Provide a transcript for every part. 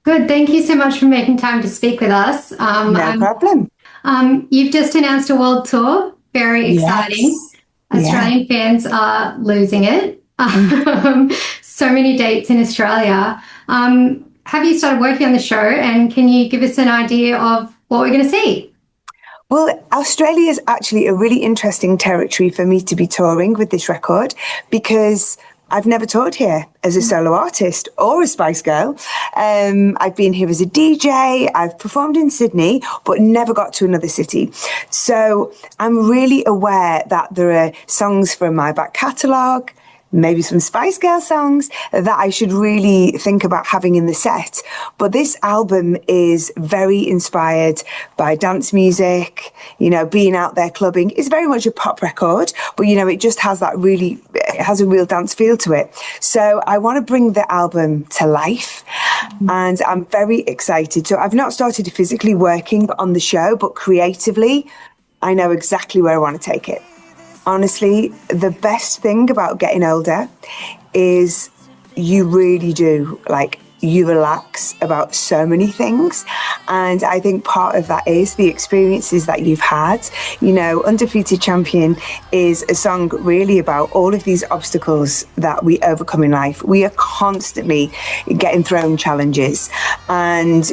Good. Thank you so much for making time to speak with us. No problem. You've just announced a world tour. Very exciting. Yes. Yeah. Australian fans are losing it. Mm. So many dates in Australia. Have you started working on the show, and can you give us an idea of what we're going to see? Well, Australia is actually a really interesting territory for me to be touring with this record because I've never toured here as a solo artist or a Spice Girl. I've been here as a DJ, I've performed in Sydney, but never got to another city. So I'm really aware that there are songs from my back catalogue, maybe some Spice Girl songs that I should really think about having in the set. But this album is very inspired by dance music, being out there clubbing. It's very much a pop record, but it just has it has a real dance feel to it. So I want to bring the album to life and I'm very excited. So I've not started physically working on the show, but creatively, I know exactly where I want to take it. Honestly, the best thing about getting older is you really do, you relax about so many things. And I think part of that is the experiences that you've had. Undefeated Champion is a song really about all of these obstacles that we overcome in life. We are constantly getting thrown challenges. And,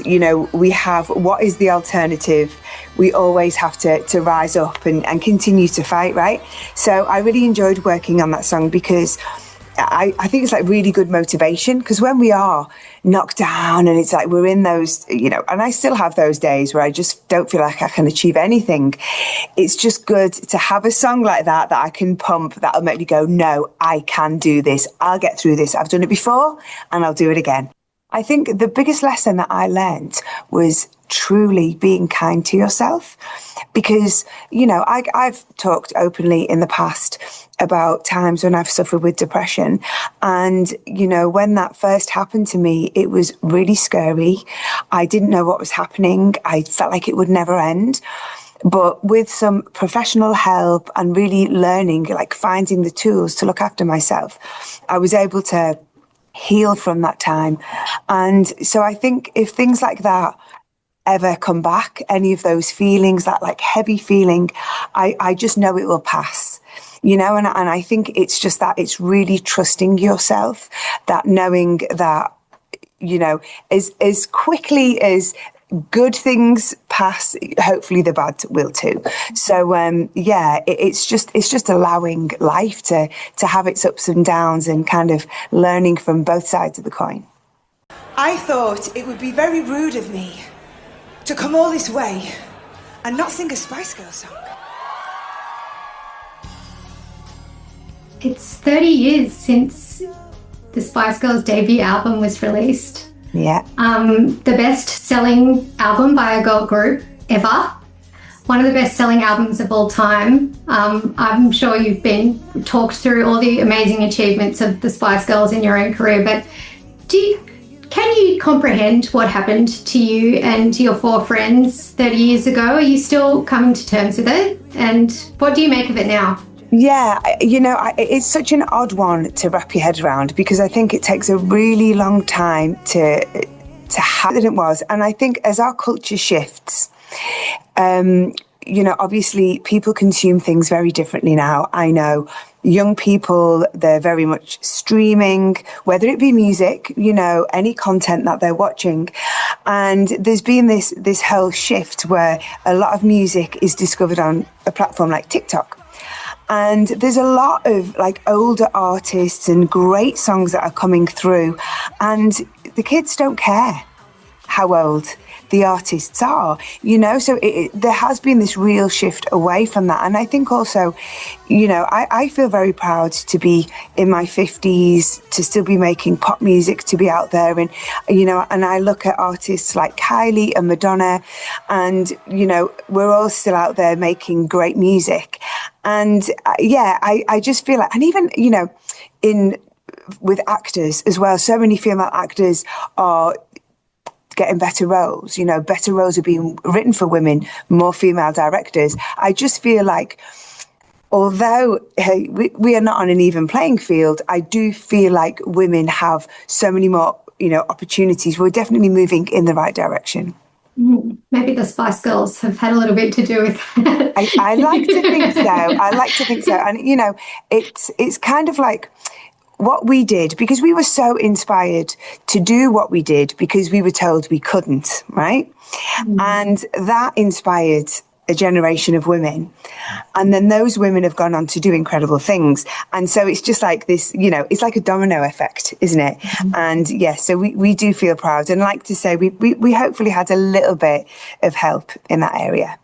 we have, what is the alternative? We always have to rise up and continue to fight, right? So I really enjoyed working on that song because I think it's really good motivation, because when we are knocked down and it's we're in those, and I still have those days where I just don't feel like I can achieve anything. It's just good to have a song like that I can pump, that'll make me go, no, I can do this. I'll get through this. I've done it before and I'll do it again. I think the biggest lesson that I learned was truly being kind to yourself, because, I've talked openly in the past about times when I've suffered with depression. And, when that first happened to me, it was really scary. I didn't know what was happening. I felt like it would never end. But with some professional help and really learning, finding the tools to look after myself, I was able to heal from that time. And so I think if things like that ever come back, any of those feelings, that heavy feeling, I just know it will pass, and I think it's just that it's really trusting yourself, that knowing that, as quickly as good things pass, hopefully the bad will too. So it's just allowing life to have its ups and downs and kind of learning from both sides of the coin. I thought it would be very rude of me to come all this way and not sing a Spice Girl song. It's 30 years since the Spice Girls debut album was released. Yeah. The best-selling album by a girl group ever. One of the best-selling albums of all time. I'm sure you've been talked through all the amazing achievements of the Spice Girls in your own career, but can you comprehend what happened to you and to your four friends 30 years ago? Are you still coming to terms with it? And what do you make of it now? Yeah, it's such an odd one to wrap your head around, because I think it takes a really long time to have that it was. And I think as our culture shifts, obviously people consume things very differently now. I know young people, they're very much streaming, whether it be music, any content that they're watching. And there's been this whole shift where a lot of music is discovered on a platform like TikTok. And there's a lot of older artists and great songs that are coming through, and the kids don't care how old the artists are, so there has been this real shift away from that. And I think also, I feel very proud to be in my 50s, to still be making pop music, to be out there. And, and I look at artists like Kylie and Madonna, and, we're all still out there making great music. And I just feel and even, with actors as well, so many female actors are getting better roles, better roles are being written for women, more female directors. I just feel although we are not on an even playing field, I do feel like women have so many more opportunities, we're definitely moving in the right direction. Maybe the Spice Girls have had a little bit to do with that. I like to think so. I like to think so. And, it's kind of like what we did, because we were so inspired to do what we did because we were told we couldn't, right? And that inspired a generation of women. And then those women have gone on to do incredible things. And so it's just like this, it's like a domino effect, isn't it? And so we do feel proud. And like to say, we hopefully had a little bit of help in that area.